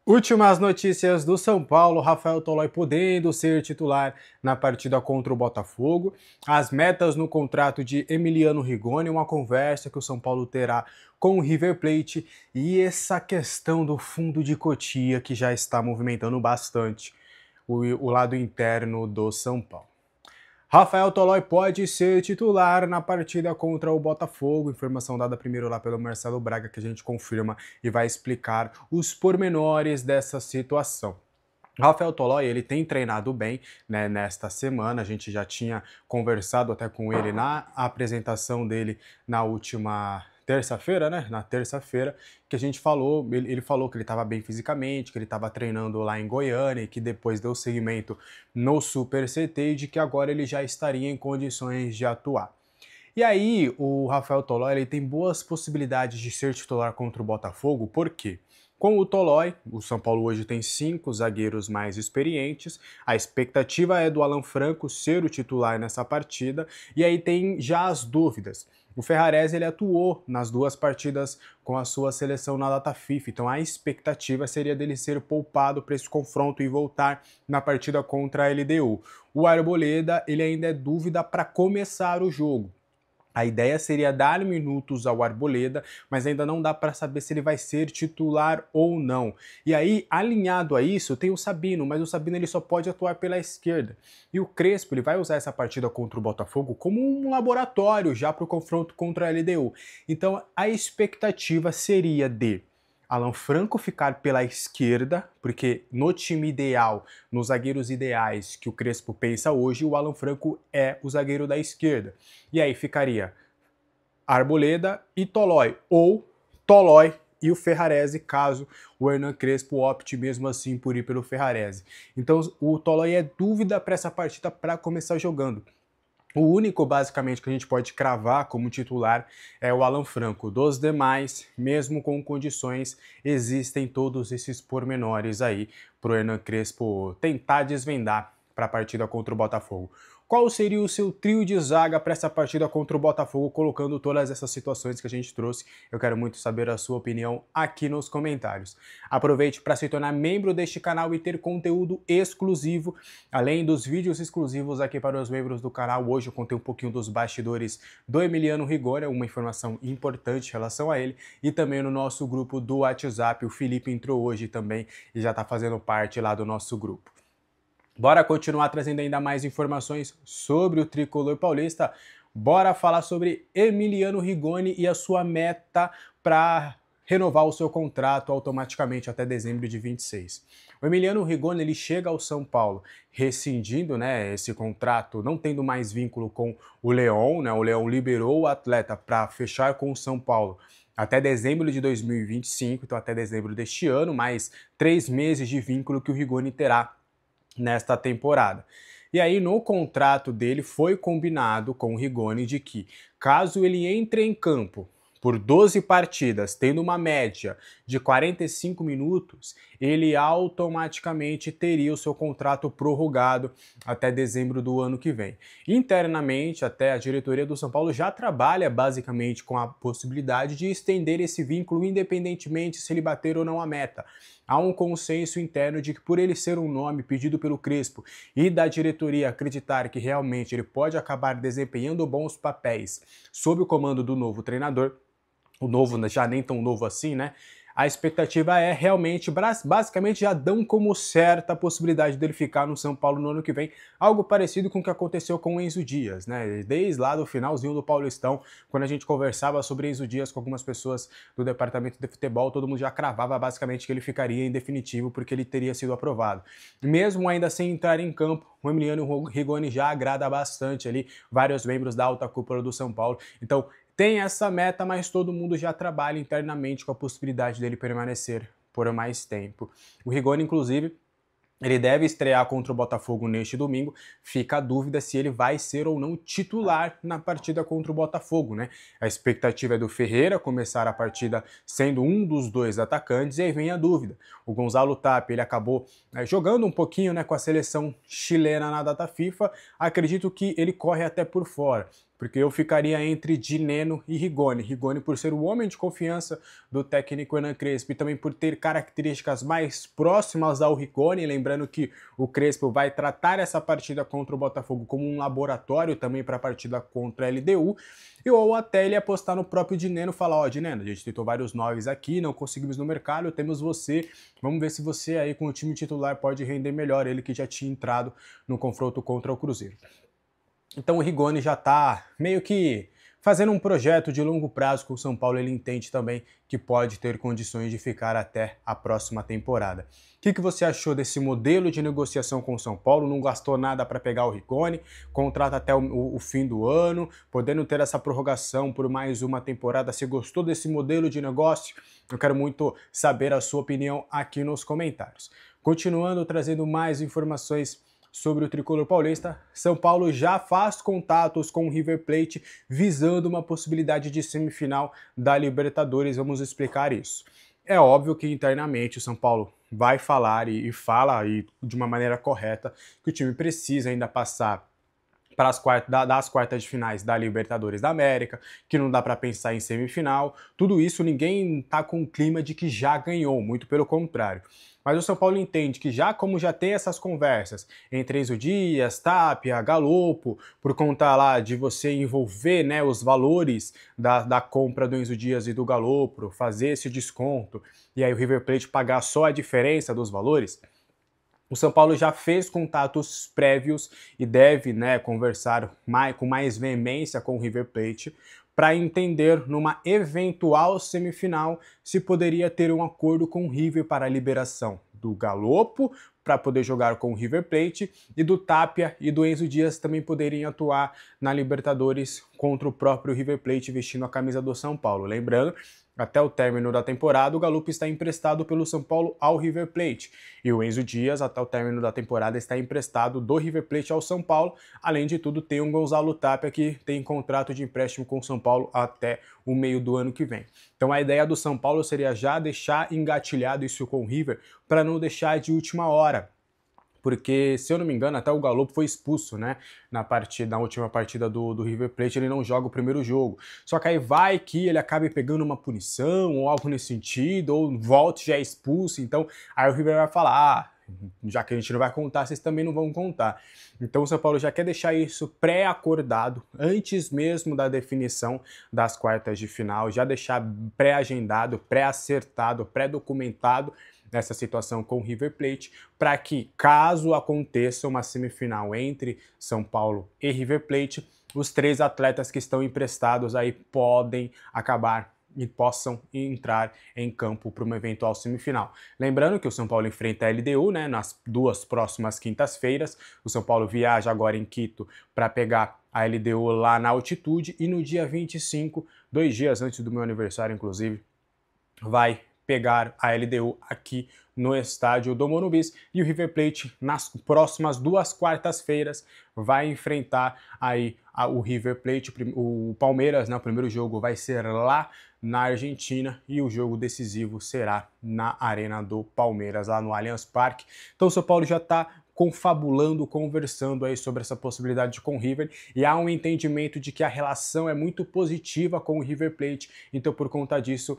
Últimas notícias do São Paulo, Rafael Tolói podendo ser titular na partida contra o Botafogo, as metas no contrato de Emiliano Rigoni, uma conversa que o São Paulo terá com o River Plate e essa questão do fundo de Cotia que já está movimentando bastante o lado interno do São Paulo. Rafael Tolói pode ser titular na partida contra o Botafogo, informação dada primeiro lá pelo Marcelo Braga, que a gente confirma e vai explicar os pormenores dessa situação. Rafael Tolói, ele tem treinado bem, né, nesta semana, a gente já tinha conversado até com ele na apresentação dele na última terça-feira, né, na terça-feira, que a gente falou, ele falou que ele estava bem fisicamente, que ele estava treinando lá em Goiânia e que depois deu seguimento no Super CT e de que agora ele já estaria em condições de atuar. E aí, o Rafael Tolói ele tem boas possibilidades de ser titular contra o Botafogo, por quê? Com o Tolói, o São Paulo hoje tem 5 zagueiros mais experientes, a expectativa é do Alan Franco ser o titular nessa partida, e aí tem já as dúvidas. O Ferrarese ele atuou nas 2 partidas com a sua seleção na data FIFA, então a expectativa seria dele ser poupado para esse confronto e voltar na partida contra a LDU. O Arboleda ele ainda é dúvida para começar o jogo. A ideia seria dar minutos ao Arboleda, mas ainda não dá para saber se ele vai ser titular ou não. E aí, alinhado a isso, tem o Sabino, mas o Sabino ele só pode atuar pela esquerda. E o Crespo ele vai usar essa partida contra o Botafogo como um laboratório já para o confronto contra a LDU. Então, a expectativa seria de Alan Franco ficar pela esquerda, porque no time ideal, nos zagueiros ideais que o Crespo pensa hoje, o Alan Franco é o zagueiro da esquerda. E aí ficaria Arboleda e Tolói, ou Tolói e o Ferrarese, caso o Hernan Crespo opte mesmo assim por ir pelo Ferrarese. Então o Tolói é dúvida para essa partida para começar jogando. O único, basicamente, que a gente pode cravar como titular é o Alan Franco. Dos demais, mesmo com condições, existem todos esses pormenores aí para o Hernan Crespo tentar desvendar para a partida contra o Botafogo. Qual seria o seu trio de zaga para essa partida contra o Botafogo, colocando todas essas situações que a gente trouxe? Eu quero muito saber a sua opinião aqui nos comentários. Aproveite para se tornar membro deste canal e ter conteúdo exclusivo, além dos vídeos exclusivos aqui para os membros do canal. Hoje eu contei um pouquinho dos bastidores do Emiliano Rigoni, uma informação importante em relação a ele, e também no nosso grupo do WhatsApp. O Felipe entrou hoje também e já está fazendo parte lá do nosso grupo. Bora continuar trazendo ainda mais informações sobre o tricolor paulista. Bora falar sobre Emiliano Rigoni e a sua meta para renovar o seu contrato automaticamente até dezembro de 26. O Emiliano Rigoni ele chega ao São Paulo rescindindo, né, esse contrato, não tendo mais vínculo com o Leão, né? O Leão liberou o atleta para fechar com o São Paulo até dezembro de 2025, então até dezembro deste ano, mais 3 meses de vínculo que o Rigoni terá nesta temporada. E aí no contrato dele foi combinado com o Rigoni de que caso ele entre em campo por 12 partidas, tendo uma média de 45 minutos, ele automaticamente teria o seu contrato prorrogado até dezembro do ano que vem. Internamente, até a diretoria do São Paulo já trabalha basicamente com a possibilidade de estender esse vínculo independentemente se ele bater ou não a meta. Há um consenso interno de que por ele ser um nome pedido pelo Crespo e da diretoria acreditar que realmente ele pode acabar desempenhando bons papéis sob o comando do novo treinador, o novo já nem tão novo assim, né? A expectativa é realmente, basicamente já dão como certa a possibilidade dele ficar no São Paulo no ano que vem, algo parecido com o que aconteceu com o Enzo Dias, né? Desde lá do finalzinho do Paulistão, quando a gente conversava sobre Enzo Dias com algumas pessoas do departamento de futebol, todo mundo já cravava basicamente que ele ficaria em definitivo porque ele teria sido aprovado. Mesmo ainda sem entrar em campo, o Emiliano Rigoni já agrada bastante ali vários membros da alta cúpula do São Paulo, então tem essa meta, mas todo mundo já trabalha internamente com a possibilidade dele permanecer por mais tempo. O Rigoni, inclusive, ele deve estrear contra o Botafogo neste domingo. Fica a dúvida se ele vai ser ou não titular na partida contra o Botafogo, né? A expectativa é do Ferreira começar a partida sendo um dos 2 atacantes, e aí vem a dúvida. O Gonzalo Tapia, ele acabou jogando um pouquinho, né, com a seleção chilena na data FIFA. Acredito que ele corre até por fora. porque eu ficaria entre Dineno e Rigoni. Rigoni por ser o homem de confiança do técnico Hernan Crespo e também por ter características mais próximas ao Rigoni, lembrando que o Crespo vai tratar essa partida contra o Botafogo como um laboratório também para a partida contra a LDU, ou até ele apostar no próprio Dineno, falar, ó, Dineno, a gente tentou vários 9 aqui, não conseguimos no mercado, temos você, vamos ver se você aí com o time titular pode render melhor, ele que já tinha entrado no confronto contra o Cruzeiro. Então o Rigoni já está meio que fazendo um projeto de longo prazo com o São Paulo, ele entende também que pode ter condições de ficar até a próxima temporada. O que você achou desse modelo de negociação com o São Paulo? Não gastou nada para pegar o Rigoni, contrata até o fim do ano, podendo ter essa prorrogação por mais uma temporada. Você gostou desse modelo de negócio? Eu quero muito saber a sua opinião aqui nos comentários. Continuando trazendo mais informações sobre o tricolor paulista, São Paulo já faz contatos com o River Plate visando uma possibilidade de semifinal da Libertadores. Vamos explicar isso. É óbvio que internamente o São Paulo vai falar e fala de uma maneira correta que o time precisa ainda passar para das quartas de finais da Libertadores da América, que não dá para pensar em semifinal. Tudo isso ninguém tá com o clima de que já ganhou, muito pelo contrário. Mas o São Paulo entende que como já tem essas conversas entre Enzo Dias, Tapia, Galopo, por conta lá de você envolver, né, os valores da compra do Enzo Dias e do Galopo, fazer esse desconto, e aí o River Plate pagar só a diferença dos valores, o São Paulo já fez contatos prévios e deve, né, conversar com mais veemência com o River Plate para entender numa eventual semifinal se poderia ter um acordo com o River para a liberação do Galopo para poder jogar com o River Plate e do Tapia e do Enzo Dias também poderiam atuar na Libertadores contra o próprio River Plate vestindo a camisa do São Paulo. Lembrando, até o término da temporada, o Galopo está emprestado pelo São Paulo ao River Plate. E o Enzo Dias, até o término da temporada, está emprestado do River Plate ao São Paulo. Além de tudo, tem o Gonzalo Tapia, que tem contrato de empréstimo com o São Paulo até o meio do ano que vem. Então a ideia do São Paulo seria já deixar engatilhado isso com o River, para não deixar de última hora. Porque, se eu não me engano, até o Galopo foi expulso, né? Na última partida do River Plate, ele não joga o primeiro jogo. Só que aí vai que ele acabe pegando uma punição ou algo nesse sentido, ou volte já é expulso. Então, aí o River vai falar, já que a gente não vai contar, vocês também não vão contar. Então o São Paulo já quer deixar isso pré-acordado, antes mesmo da definição das quartas de final, já deixar pré-agendado, pré-acertado, pré-documentado nessa situação com o River Plate, para que, caso aconteça uma semifinal entre São Paulo e River Plate, os 3 atletas que estão emprestados aí podem acabar e possam entrar em campo para uma eventual semifinal. Lembrando que o São Paulo enfrenta a LDU, né, nas 2 próximas quintas-feiras. O São Paulo viaja agora em Quito para pegar a LDU lá na altitude e no dia 25, 2 dias antes do meu aniversário, inclusive, vai pegar a LDU aqui no estádio do Morumbi, e o River Plate nas próximas 2 quartas-feiras vai enfrentar aí o River Plate, o Palmeiras, né? O primeiro jogo vai ser lá na Argentina e o jogo decisivo será na Arena do Palmeiras, lá no Allianz Parque. Então o São Paulo já está confabulando, conversando aí sobre essa possibilidade com o River, e há um entendimento de que a relação é muito positiva com o River Plate, então por conta disso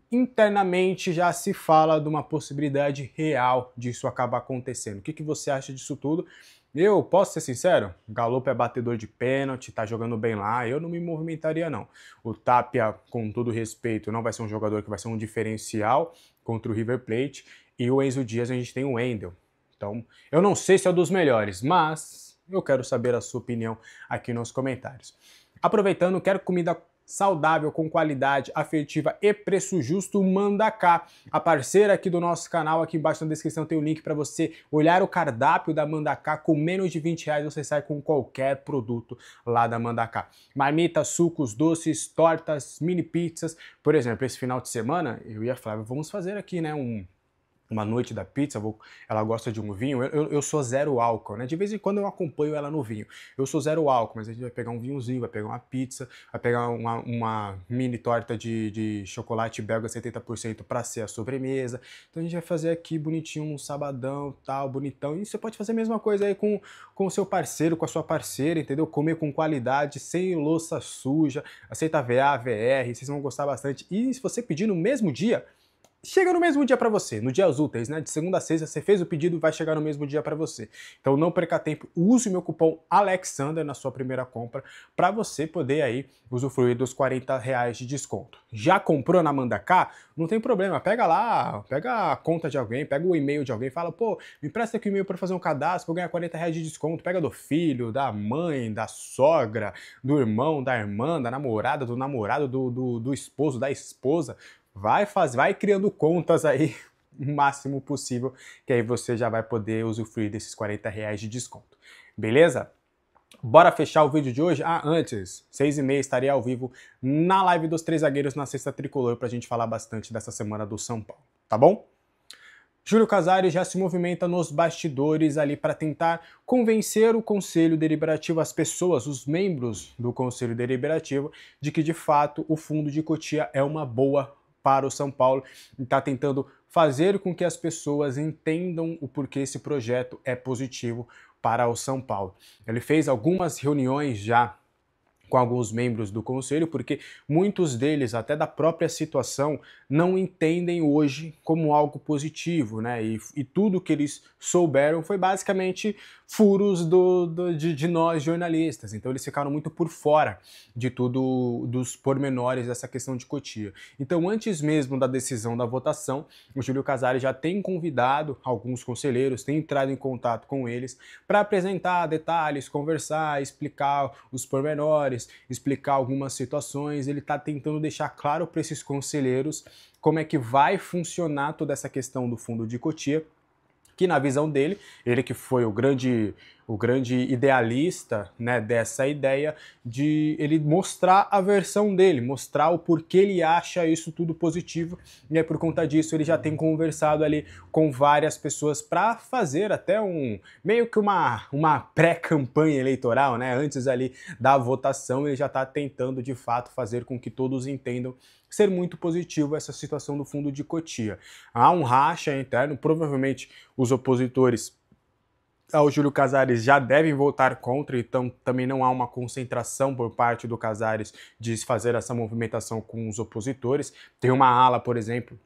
internamente já se fala de uma possibilidade real disso acabar acontecendo. O que você acha disso tudo? Eu posso ser sincero, o Galopo é batedor de pênalti, tá jogando bem lá, eu não me movimentaria não. O Tapia, com todo respeito, não vai ser um jogador que vai ser um diferencial contra o River Plate, e o Enzo Dias a gente tem o Wendel. Então, eu não sei se é um dos melhores, mas eu quero saber a sua opinião aqui nos comentários. Aproveitando, quero comida saudável, com qualidade, afetiva e preço justo, Mandaká, a parceira aqui do nosso canal. Aqui embaixo na descrição tem o link para você olhar o cardápio da Mandaká. Com menos de R$20 você sai com qualquer produto lá da Mandaká. Marmitas, sucos, doces, tortas, mini pizzas. Por exemplo, esse final de semana eu ia falar, vamos fazer aqui, né, uma noite da pizza, ela gosta de um vinho, eu sou zero álcool, né? De vez em quando eu acompanho ela no vinho. Eu sou zero álcool, mas a gente vai pegar um vinhozinho, vai pegar uma pizza, vai pegar uma mini torta de chocolate belga 70% para ser a sobremesa. Então a gente vai fazer aqui bonitinho, um sabadão, tal, bonitão. E você pode fazer a mesma coisa aí com o seu parceiro, com a sua parceira, entendeu? Comer com qualidade, sem louça suja, aceita VA, VR, vocês vão gostar bastante. E se você pedir no mesmo dia, chega no mesmo dia para você, no dias úteis, né? De segunda a sexta, você fez o pedido, vai chegar no mesmo dia para você. Então não perca tempo, use o meu cupom Alexander na sua primeira compra para você poder aí usufruir dos R$ 40 de desconto. Já comprou na Mandaká? Não tem problema, pega lá, pega a conta de alguém, pega o e-mail de alguém, fala, pô, me empresta aqui o e-mail para fazer um cadastro, vou ganhar R$ 40 de desconto. Pega do filho, da mãe, da sogra, do irmão, da irmã, da namorada, do namorado, do esposo, da esposa. Vai criando contas aí o máximo possível, que aí você já vai poder usufruir desses R$ 40 de desconto. Beleza? Bora fechar o vídeo de hoje? Antes, 6h30 estarei ao vivo na live dos Três Zagueiros na Sexta Tricolor pra gente falar bastante dessa semana do São Paulo, tá bom? Júlio Casares já se movimenta nos bastidores ali para tentar convencer o Conselho Deliberativo, as pessoas, os membros do Conselho Deliberativo, de que de fato o fundo de Cotia é uma boa para o São Paulo e está tentando fazer com que as pessoas entendam o porquê esse projeto é positivo para o São Paulo. Ele fez algumas reuniões já com alguns membros do conselho, porque muitos deles, até da própria situação, não entendem hoje como algo positivo, né? E tudo que eles souberam foi basicamente furos de nós jornalistas. Então eles ficaram muito por fora de tudo, dos pormenores dessa questão de Cotia. Então, antes mesmo da decisão da votação, o Júlio Casares já tem convidado alguns conselheiros, tem entrado em contato com eles para apresentar detalhes, conversar, explicar os pormenores, explicar algumas situações. Ele está tentando deixar claro para esses conselheiros como é que vai funcionar toda essa questão do fundo de Cotia, que na visão dele, ele que foi o grande idealista, né, dessa ideia, de ele mostrar a versão dele, mostrar o porquê ele acha isso tudo positivo, e aí por conta disso ele já tem conversado ali com várias pessoas para fazer até meio que uma pré-campanha eleitoral, né, antes ali da votação. Ele já está tentando de fato fazer com que todos entendam ser muito positivo essa situação do fundo de Cotia. Há um racha interno, provavelmente os opositores ao Júlio Casares já devem votar contra, então também não há uma concentração por parte do Casares de fazer essa movimentação com os opositores. Tem uma ala, por exemplo,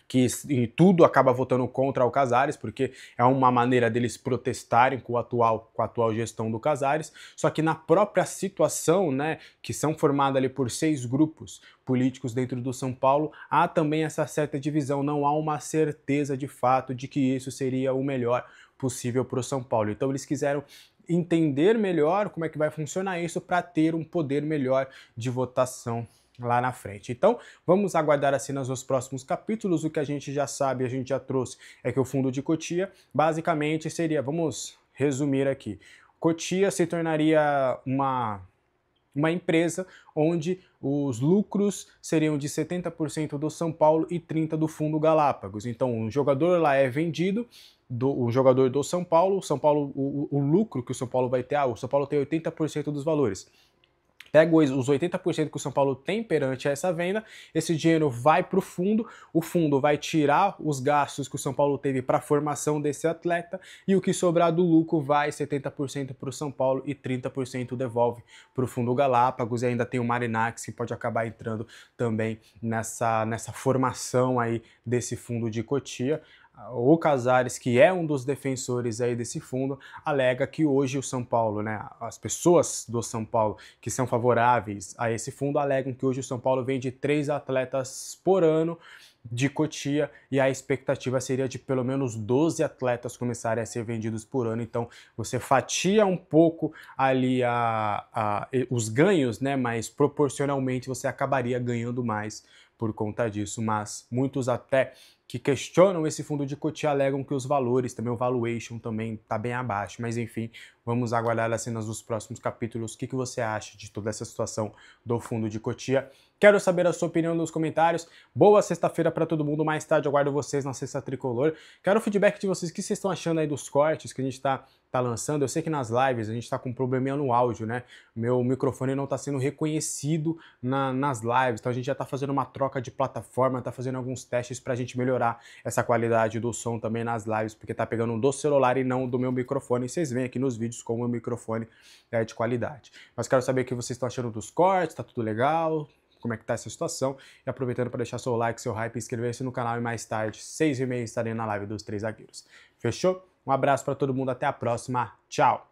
que em tudo acaba votando contra o Casares, porque é uma maneira deles protestarem com a atual gestão do Casares. Só que na própria situação, né, que são formados ali por 6 grupos políticos dentro do São Paulo, há também essa certa divisão, não há uma certeza de fato de que isso seria o melhor possível para o São Paulo. Então eles quiseram entender melhor como é que vai funcionar isso para ter um poder melhor de votação lá na frente. Então, vamos aguardar as cenas nos próximos capítulos. O que a gente já sabe, a gente já trouxe, é que o fundo de Cotia, basicamente, seria, vamos resumir aqui, Cotia se tornaria uma empresa onde os lucros seriam de 70% do São Paulo e 30% do Fundo Galápagos. Então, um jogador lá é vendido, o jogador do São Paulo, o lucro que o São Paulo vai ter, o São Paulo tem 80% dos valores. Pega os 80% que o São Paulo tem perante essa venda, esse dinheiro vai para o fundo vai tirar os gastos que o São Paulo teve para a formação desse atleta, e o que sobrar do lucro vai 70% para o São Paulo e 30% devolve para o Fundo Galápagos. E ainda tem o Marinax, que pode acabar entrando também nessa formação aí desse fundo de Cotia. O Casares, que é um dos defensores aí desse fundo, alega que hoje o São Paulo, né, as pessoas do São Paulo que são favoráveis a esse fundo alegam que hoje o São Paulo vende 3 atletas por ano de Cotia, e a expectativa seria de pelo menos 12 atletas começarem a ser vendidos por ano. Então você fatia um pouco ali os ganhos, né, mas proporcionalmente você acabaria ganhando mais por conta disso. Mas muitos até que questionam esse fundo de Cotia alegam que os valores, também o valuation também está bem abaixo. Mas enfim, vamos aguardar as cenas dos próximos capítulos. O que você acha de toda essa situação do fundo de Cotia? Quero saber a sua opinião nos comentários. Boa sexta-feira para todo mundo. Mais tarde eu aguardo vocês na Sexta Tricolor. Quero o feedback de vocês. O que vocês estão achando aí dos cortes que a gente tá lançando? Eu sei que nas lives a gente tá com um probleminha no áudio, né? Meu microfone não tá sendo reconhecido nas lives. Então a gente já tá fazendo uma troca de plataforma, tá fazendo alguns testes pra gente melhorar essa qualidade do som também nas lives, porque tá pegando do celular e não do meu microfone. E vocês veem aqui nos vídeos como o meu microfone é de qualidade. Mas quero saber o que vocês estão achando dos cortes. Tá tudo legal? Como é que tá essa situação, e aproveitando para deixar seu like, seu hype, inscrever-se no canal e mais tarde, 6h30, estarei na live dos 3 zagueiros. Fechou? Um abraço para todo mundo, até a próxima, tchau!